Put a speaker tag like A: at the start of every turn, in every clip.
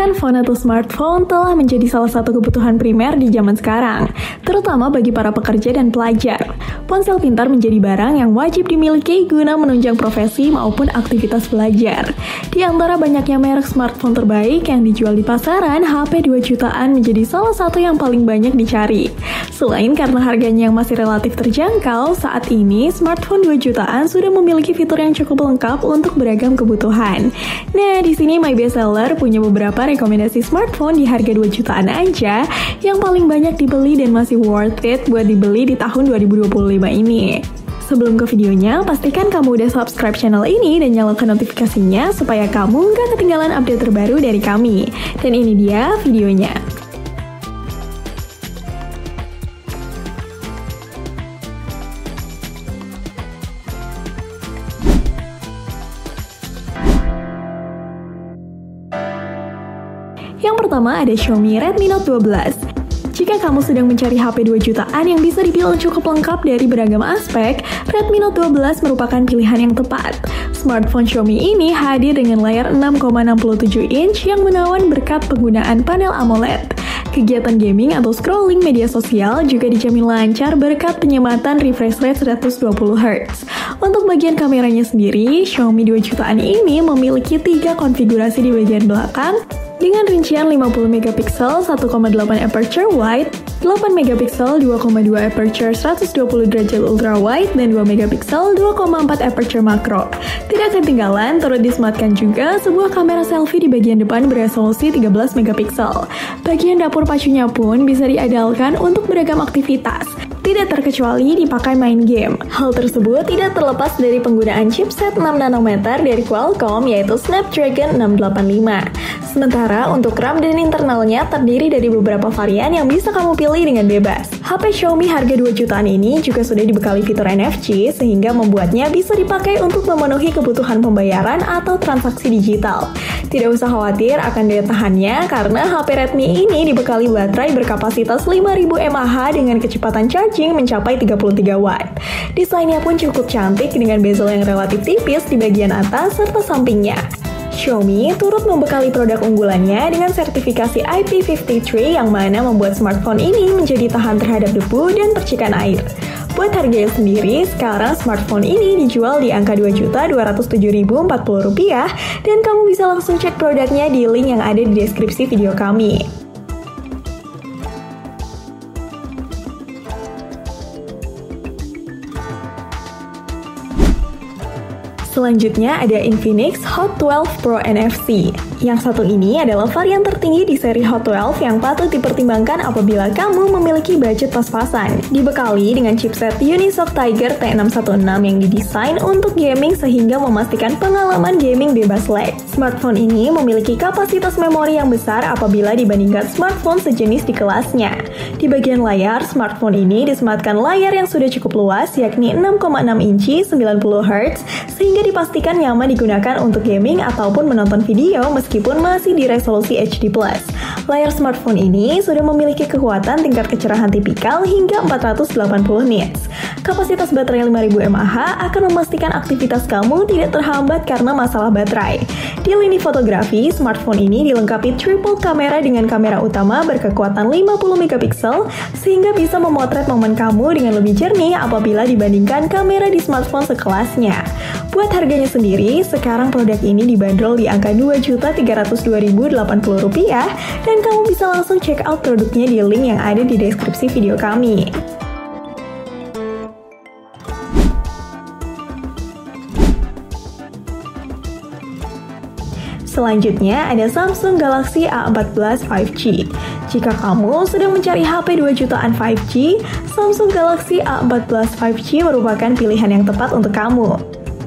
A: Handphone atau smartphone telah menjadi salah satu kebutuhan primer di zaman sekarang, terutama bagi para pekerja dan pelajar. Ponsel pintar menjadi barang yang wajib dimiliki guna menunjang profesi maupun aktivitas belajar. Di antara banyaknya merek smartphone terbaik yang dijual di pasaran, HP 2 jutaan menjadi salah satu yang paling banyak dicari. Selain karena harganya yang masih relatif terjangkau, saat ini smartphone 2 jutaan sudah memiliki fitur yang cukup lengkap untuk beragam kebutuhan. Nah, di sini My Bestseller punya beberapa rekomendasi smartphone di harga 2 jutaan aja yang paling banyak dibeli dan masih worth it buat dibeli di tahun 2025 ini. Sebelum ke videonya, pastikan kamu udah subscribe channel ini dan nyalakan notifikasinya supaya kamu nggak ketinggalan update terbaru dari kami. Dan ini dia videonya. Yang pertama ada Xiaomi Redmi Note 12. Jika kamu sedang mencari HP 2 jutaan yang bisa dibilang cukup lengkap dari beragam aspek, Redmi Note 12 merupakan pilihan yang tepat. Smartphone Xiaomi ini hadir dengan layar 6,67 inch yang menawan berkat penggunaan panel AMOLED. Kegiatan gaming atau scrolling media sosial juga dijamin lancar berkat penyematan refresh rate 120 Hz. Untuk bagian kameranya sendiri, Xiaomi 2 jutaan ini memiliki 3 konfigurasi di bagian belakang, dengan rincian 50 megapiksel 1,8 aperture wide, 8 megapiksel 2,2 aperture 120 derajat ultra wide, dan 2 megapiksel 2,4 aperture makro. Tidak ketinggalan, turut disematkan juga sebuah kamera selfie di bagian depan beresolusi 13 megapiksel. Bagian dapur pacunya pun bisa diandalkan untuk beragam aktivitas, tidak terkecuali dipakai main game. Hal tersebut tidak terlepas dari penggunaan chipset 6 nanometer dari Qualcomm yaitu Snapdragon 685. Sementara untuk RAM dan internalnya terdiri dari beberapa varian yang bisa kamu pilih dengan bebas. HP Xiaomi harga 2 jutaan ini juga sudah dibekali fitur NFC sehingga membuatnya bisa dipakai untuk memenuhi kebutuhan pembayaran atau transaksi digital. Tidak usah khawatir akan daya tahannya karena HP Redmi ini dibekali baterai berkapasitas 5000 mAh dengan kecepatan charging mencapai 33 watt. Desainnya pun cukup cantik dengan bezel yang relatif tipis di bagian atas serta sampingnya. Xiaomi turut membekali produk unggulannya dengan sertifikasi IP53 yang mana membuat smartphone ini menjadi tahan terhadap debu dan percikan air. Buat harganya sendiri, sekarang smartphone ini dijual di angka Rp2.207.040 dan kamu bisa langsung cek produknya di link yang ada di deskripsi video kami. Selanjutnya ada Infinix Hot 12 Pro NFC. Yang satu ini adalah varian tertinggi di seri Hot 12 yang patut dipertimbangkan apabila kamu memiliki budget pas-pasan. Dibekali dengan chipset Unisoc Tiger T616 yang didesain untuk gaming sehingga memastikan pengalaman gaming bebas lag. Smartphone ini memiliki kapasitas memori yang besar apabila dibandingkan smartphone sejenis di kelasnya. Di bagian layar, smartphone ini disematkan layar yang sudah cukup luas yakni 6,6 inci 90 Hz sehingga dipastikan nyaman digunakan untuk gaming ataupun menonton video meskipun masih di resolusi HD+. Layar smartphone ini sudah memiliki kekuatan tingkat kecerahan tipikal hingga 480 nits. Kapasitas baterai 5000 mAh akan memastikan aktivitas kamu tidak terhambat karena masalah baterai. Di lini fotografi, smartphone ini dilengkapi triple kamera dengan kamera utama berkekuatan 50 megapiksel sehingga bisa memotret momen kamu dengan lebih jernih apabila dibandingkan kamera di smartphone sekelasnya. Buat harganya sendiri, sekarang produk ini dibanderol di angka Rp2.302.080 dan kamu bisa langsung check out produknya di link yang ada di deskripsi video kami. Selanjutnya ada Samsung Galaxy A14 5G. Jika kamu sedang mencari HP 2 jutaan 5G, Samsung Galaxy A14 5G merupakan pilihan yang tepat untuk kamu.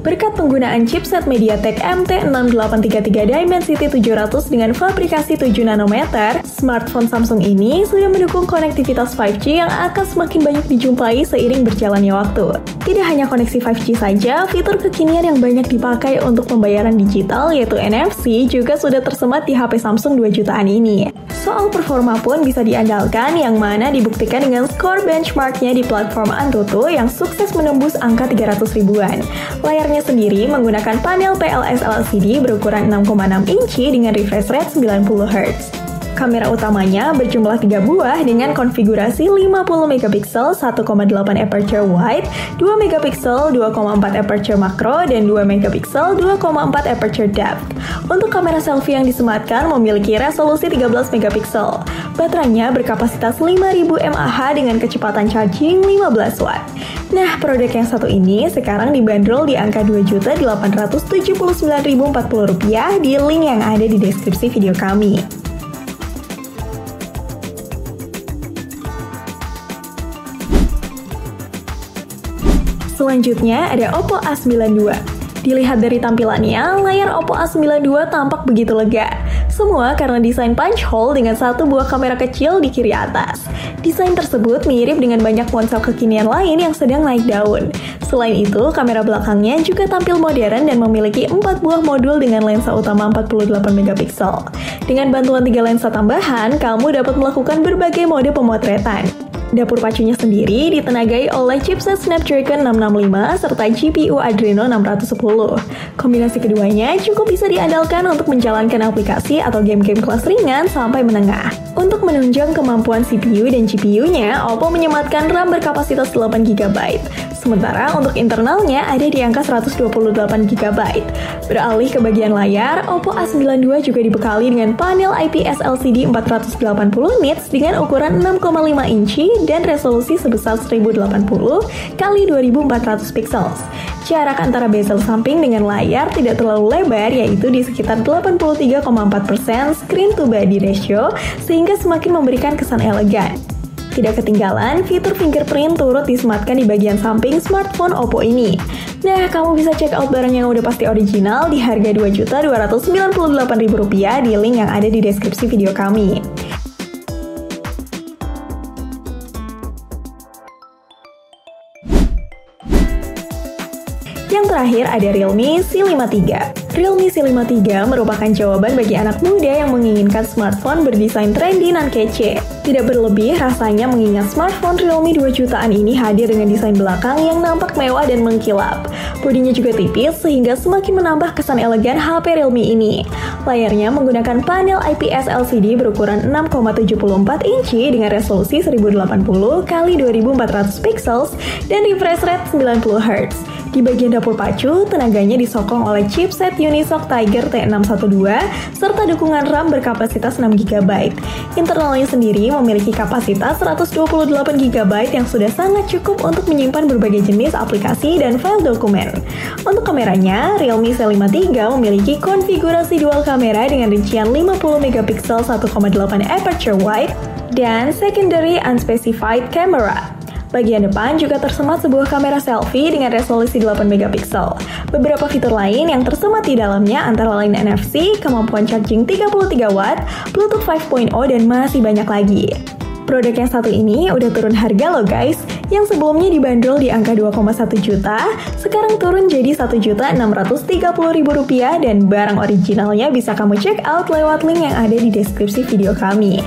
A: Berkat penggunaan chipset MediaTek MT6833 Dimensity 700 dengan fabrikasi 7 nanometer, smartphone Samsung ini sudah mendukung konektivitas 5G yang akan semakin banyak dijumpai seiring berjalannya waktu. Tidak hanya koneksi 5G saja, fitur kekinian yang banyak dipakai untuk pembayaran digital yaitu NFC juga sudah tersemat di HP Samsung 2 jutaan ini. Soal performa pun bisa diandalkan, yang mana dibuktikan dengan skor benchmarknya di platform Antutu yang sukses menembus angka 300 ribuan. Layarnya sendiri menggunakan panel PLS LCD berukuran 6,6 inci dengan refresh rate 90 Hz. Kamera utamanya berjumlah 3 buah dengan konfigurasi 50 megapiksel 1,8 aperture wide, 2 megapiksel 2,4 aperture makro, dan 2 megapiksel 2,4 aperture depth. Untuk kamera selfie yang disematkan memiliki resolusi 13 megapiksel. Baterainya berkapasitas 5000 mAh dengan kecepatan charging 15 watt. Nah, produk yang satu ini sekarang dibanderol di angka Rp2.879.040 di link yang ada di deskripsi video kami. Selanjutnya ada Oppo A92. Dilihat dari tampilannya, layar Oppo A92 tampak begitu lega. Semua karena desain punch hole dengan satu buah kamera kecil di kiri atas. Desain tersebut mirip dengan banyak ponsel kekinian lain yang sedang naik daun. Selain itu, kamera belakangnya juga tampil modern dan memiliki 4 buah modul dengan lensa utama 48 megapiksel. Dengan bantuan 3 lensa tambahan, kamu dapat melakukan berbagai mode pemotretan. Dapur pacunya sendiri ditenagai oleh chipset Snapdragon 665 serta GPU Adreno 610. Kombinasi keduanya cukup bisa diandalkan untuk menjalankan aplikasi atau game-game kelas ringan sampai menengah. Untuk menunjang kemampuan CPU dan GPU-nya, Oppo menyematkan RAM berkapasitas 8 GB. Sementara untuk internalnya ada di angka 128 GB. Beralih ke bagian layar, Oppo A92 juga dibekali dengan panel IPS LCD 480 nits dengan ukuran 6,5 inci dan resolusi sebesar 1080 x 2400 pixels. Jarak antara bezel samping dengan layar tidak terlalu lebar, yaitu di sekitar 83,4% screen to body ratio, sehingga semakin memberikan kesan elegan. Tidak ketinggalan, fitur fingerprint turut disematkan di bagian samping smartphone Oppo ini. Nah, kamu bisa check out barang yang udah pasti original di harga Rp2.298.000 di link yang ada di deskripsi video kami. Yang terakhir ada Realme C5 III. Realme C5 III merupakan jawaban bagi anak muda yang menginginkan smartphone berdesain trendy dan kece. Tidak berlebih rasanya mengingat smartphone Realme 2 jutaan ini hadir dengan desain belakang yang nampak mewah dan mengkilap. Bodinya juga tipis sehingga semakin menambah kesan elegan HP Realme ini. Layarnya menggunakan panel IPS LCD berukuran 6,74 inci dengan resolusi 1080 x 2400 pixels dan refresh rate 90 Hz. Di bagian dapur pacu, tenaganya disokong oleh chipset Unisoc Tiger T612 serta dukungan RAM berkapasitas 6 GB. Internalnya sendiri memiliki kapasitas 128 GB yang sudah sangat cukup untuk menyimpan berbagai jenis aplikasi dan file dokumen. Untuk kameranya, Realme C5 III memiliki konfigurasi dual kamera dengan rincian 50 megapiksel 1,8 aperture wide dan secondary unspecified camera. Bagian depan juga tersemat sebuah kamera selfie dengan resolusi 8 megapiksel. Beberapa fitur lain yang tersemat di dalamnya antara lain NFC, kemampuan charging 33 watt, Bluetooth 5.0, dan masih banyak lagi. Produk yang satu ini udah turun harga loh guys. Yang sebelumnya dibanderol di angka 2,1 juta, sekarang turun jadi Rp1.630.000 dan barang originalnya bisa kamu check out lewat link yang ada di deskripsi video kami.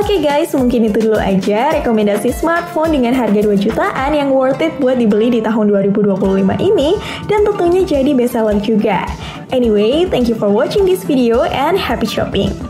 A: Oke guys, mungkin itu dulu aja rekomendasi smartphone dengan harga 2 jutaan yang worth it buat dibeli di tahun 2025 ini dan tentunya jadi best seller juga. Anyway, thank you for watching this video and happy shopping.